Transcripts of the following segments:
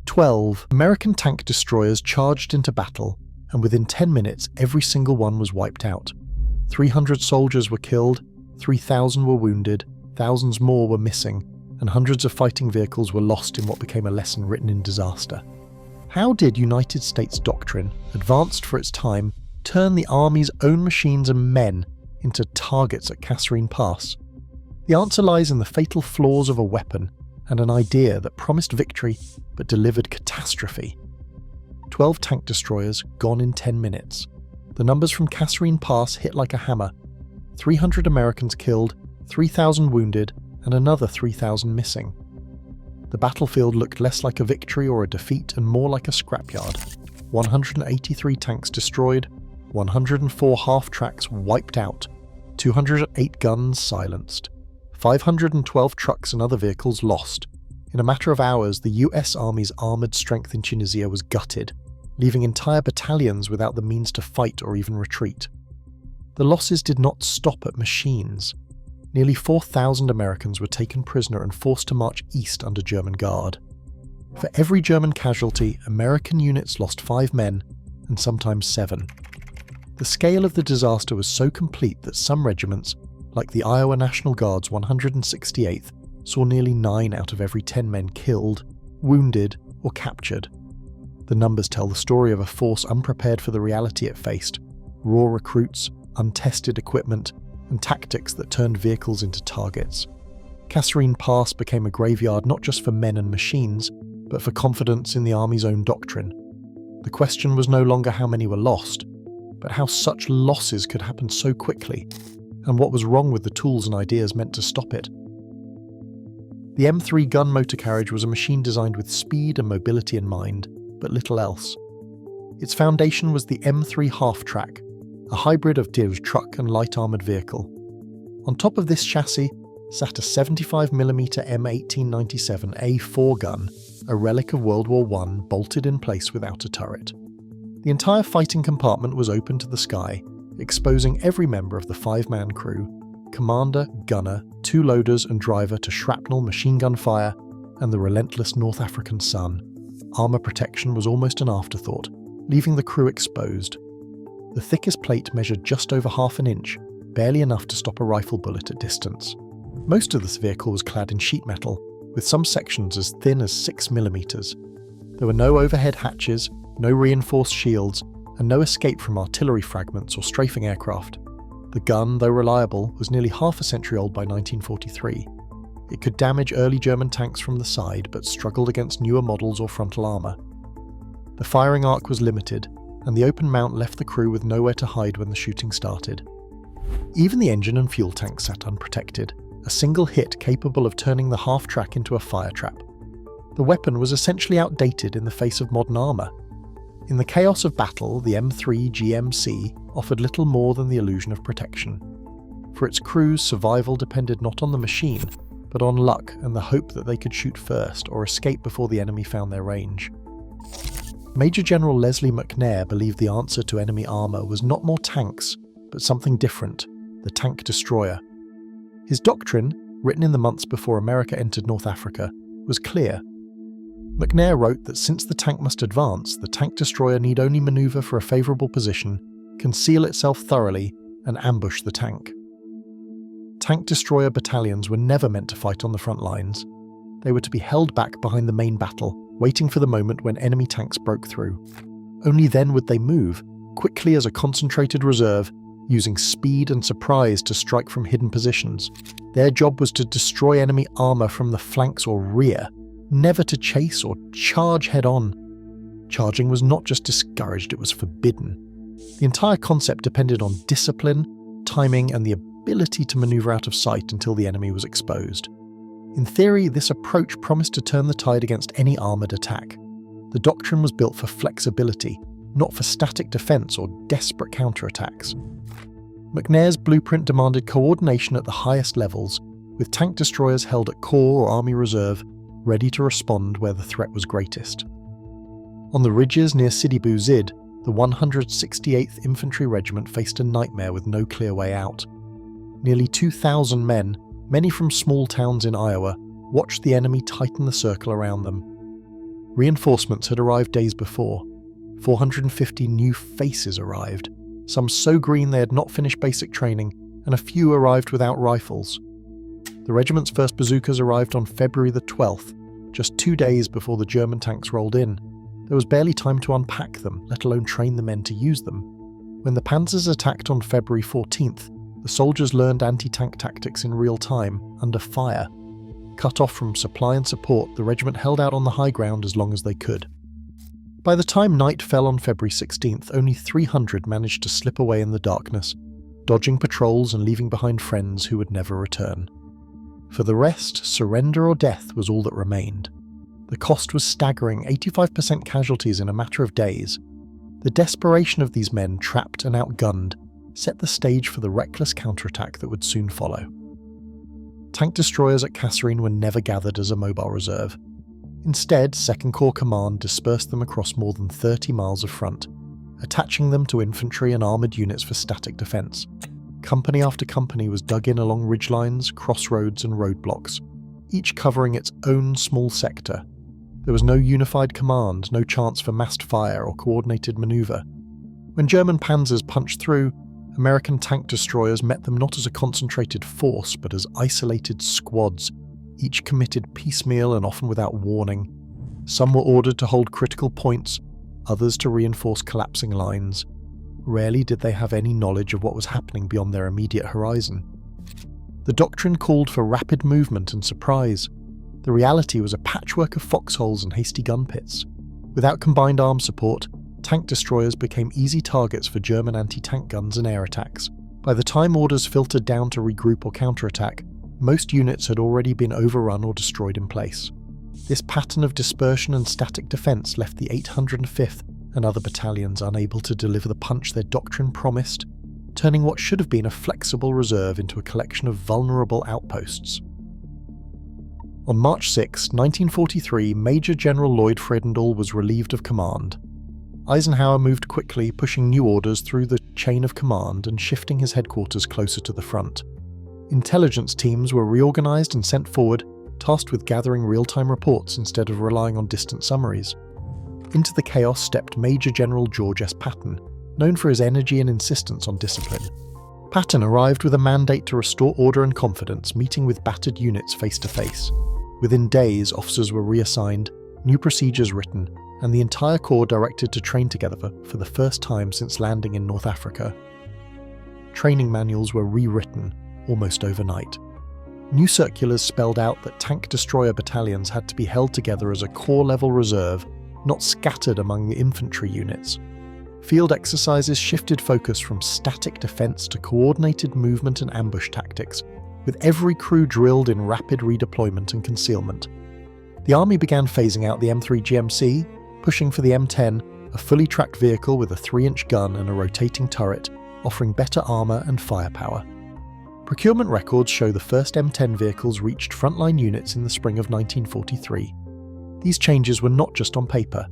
12 American tank destroyers charged into battle, and within 10 minutes every single one was wiped out. 300 soldiers were killed, 3,000 were wounded, thousands more were missing, and hundreds of fighting vehicles were lost in what became a lesson written in disaster. How did United States doctrine, advanced for its time, turn the Army's own machines and men into targets at Kasserine Pass? The answer lies in the fatal flaws of a weapon and an idea that promised victory but delivered catastrophe. 12 tank destroyers gone in 10 minutes. The numbers from Kasserine Pass hit like a hammer. 300 Americans killed, 3,000 wounded, and another 3,000 missing. The battlefield looked less like a victory or a defeat and more like a scrapyard. 183 tanks destroyed, 104 half-tracks wiped out, 208 guns silenced, 512 trucks and other vehicles lost. In a matter of hours, the US Army's armoured strength in Tunisia was gutted, leaving entire battalions without the means to fight or even retreat. The losses did not stop at machines. Nearly 4,000 Americans were taken prisoner and forced to march east under German guard. For every German casualty, American units lost 5 men, and sometimes 7. The scale of the disaster was so complete that some regiments, like the Iowa National Guard's 168th, saw nearly 9 out of every 10 men killed, wounded, or captured. The numbers tell the story of a force unprepared for the reality it faced: raw recruits, untested equipment, and tactics that turned vehicles into targets. Kasserine Pass became a graveyard not just for men and machines, but for confidence in the Army's own doctrine. The question was no longer how many were lost, but how such losses could happen so quickly, and what was wrong with the tools and ideas meant to stop it. The M3 gun motor carriage was a machine designed with speed and mobility in mind, but little else. Its foundation was the M3 half-track, a hybrid of DIV's truck and light armoured vehicle. On top of this chassis sat a 75mm M1897A4 gun, a relic of World War I, bolted in place without a turret. The entire fighting compartment was open to the sky, exposing every member of the 5-man crew, commander, gunner, 2 loaders and driver to shrapnel, machine gun fire, and the relentless North African sun. Armour protection was almost an afterthought, leaving the crew exposed. The thickest plate measured just over ½ an inch, barely enough to stop a rifle bullet at distance. Most of this vehicle was clad in sheet metal, with some sections as thin as 6mm. There were no overhead hatches, no reinforced shields, and no escape from artillery fragments or strafing aircraft. The gun, though reliable, was nearly half a century old by 1943. It could damage early German tanks from the side, but struggled against newer models or frontal armour. The firing arc was limited, and the open mount left the crew with nowhere to hide when the shooting started. Even the engine and fuel tank sat unprotected, a single hit capable of turning the half-track into a fire trap. The weapon was essentially outdated in the face of modern armour. In the chaos of battle, the M3 GMC offered little more than the illusion of protection. For its crew's survival depended not on the machine, but on luck and the hope that they could shoot first or escape before the enemy found their range. Major General Leslie McNair believed the answer to enemy armour was not more tanks, but something different: the Tank Destroyer. His doctrine, written in the months before America entered North Africa, was clear. McNair wrote that since the tank must advance, the Tank Destroyer need only manoeuvre for a favourable position, conceal itself thoroughly, and ambush the tank. Tank Destroyer Battalions were never meant to fight on the front lines. They were to be held back behind the main battle, waiting for the moment when enemy tanks broke through. Only then would they move, quickly as a concentrated reserve, using speed and surprise to strike from hidden positions. Their job was to destroy enemy armour from the flanks or rear, never to chase or charge head-on. Charging was not just discouraged, it was forbidden. The entire concept depended on discipline, timing, and the ability to manoeuvre out of sight until the enemy was exposed. In theory, this approach promised to turn the tide against any armoured attack. The doctrine was built for flexibility, not for static defence or desperate counterattacks. McNair's blueprint demanded coordination at the highest levels, with tank destroyers held at Corps or Army Reserve, ready to respond where the threat was greatest. On the ridges near Sidi Bou Zid, the 168th Infantry Regiment faced a nightmare with no clear way out. Nearly 2,000 men, many from small towns in Iowa, watched the enemy tighten the circle around them. Reinforcements had arrived days before. 450 new faces arrived, some so green they had not finished basic training, and a few arrived without rifles. The regiment's first bazookas arrived on February the 12th, just 2 days before the German tanks rolled in. There was barely time to unpack them, let alone train the men to use them. When the panzers attacked on February 14th, the soldiers learned anti-tank tactics in real time, under fire. Cut off from supply and support, the regiment held out on the high ground as long as they could. By the time night fell on February 16th, only 300 managed to slip away in the darkness, dodging patrols and leaving behind friends who would never return. For the rest, surrender or death was all that remained. The cost was staggering, 85% casualties in a matter of days. The desperation of these men, trapped and outgunned, set the stage for the reckless counterattack that would soon follow. Tank destroyers at Kasserine were never gathered as a mobile reserve. Instead, 2nd Corps Command dispersed them across more than 30 miles of front, attaching them to infantry and armoured units for static defence. Company after company was dug in along ridgelines, crossroads and roadblocks, each covering its own small sector. There was no unified command, no chance for massed fire or coordinated manoeuvre. When German panzers punched through, American tank destroyers met them not as a concentrated force, but as isolated squads, each committed piecemeal and often without warning. Some were ordered to hold critical points, others to reinforce collapsing lines. Rarely did they have any knowledge of what was happening beyond their immediate horizon. The doctrine called for rapid movement and surprise. The reality was a patchwork of foxholes and hasty gun pits. Without combined arm support, tank destroyers became easy targets for German anti-tank guns and air attacks. By the time orders filtered down to regroup or counterattack, most units had already been overrun or destroyed in place. This pattern of dispersion and static defence left the 805th and other battalions unable to deliver the punch their doctrine promised, turning what should have been a flexible reserve into a collection of vulnerable outposts. On March 6, 1943, Major General Lloyd Fredendall was relieved of command. Eisenhower moved quickly, pushing new orders through the chain of command and shifting his headquarters closer to the front. Intelligence teams were reorganized and sent forward, tasked with gathering real-time reports instead of relying on distant summaries. Into the chaos stepped Major General George S. Patton, known for his energy and insistence on discipline. Patton arrived with a mandate to restore order and confidence, meeting with battered units face to face. Within days, officers were reassigned, new procedures written, and the entire corps directed to train together for the first time since landing in North Africa. Training manuals were rewritten almost overnight. New circulars spelled out that Tank Destroyer Battalions had to be held together as a corps-level reserve, not scattered among the infantry units. Field exercises shifted focus from static defence to coordinated movement and ambush tactics, with every crew drilled in rapid redeployment and concealment. The Army began phasing out the M3 GMC, pushing for the M10, a fully tracked vehicle with a 3-inch gun and a rotating turret, offering better armour and firepower. Procurement records show the first M10 vehicles reached frontline units in the spring of 1943. These changes were not just on paper.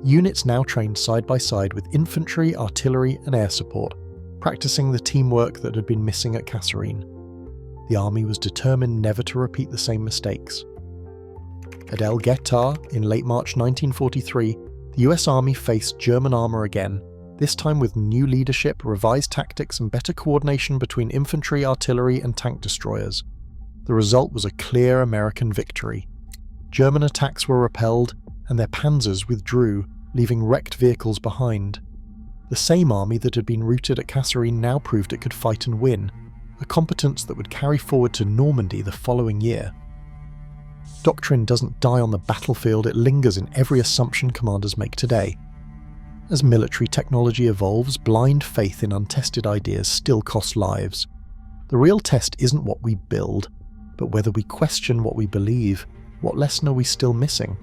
Units now trained side by side with infantry, artillery and air support, practicing the teamwork that had been missing at Kasserine. The Army was determined never to repeat the same mistakes. At Guettar, in late March 1943, the US Army faced German armour again, this time with new leadership, revised tactics and better coordination between infantry, artillery and tank destroyers. The result was a clear American victory. German attacks were repelled, and their panzers withdrew, leaving wrecked vehicles behind. The same army that had been routed at Kasserine now proved it could fight and win, a competence that would carry forward to Normandy the following year. Doctrine doesn't die on the battlefield, it lingers in every assumption commanders make today. As military technology evolves, blind faith in untested ideas still costs lives. The real test isn't what we build, but whether we question what we believe. What lesson are we still missing?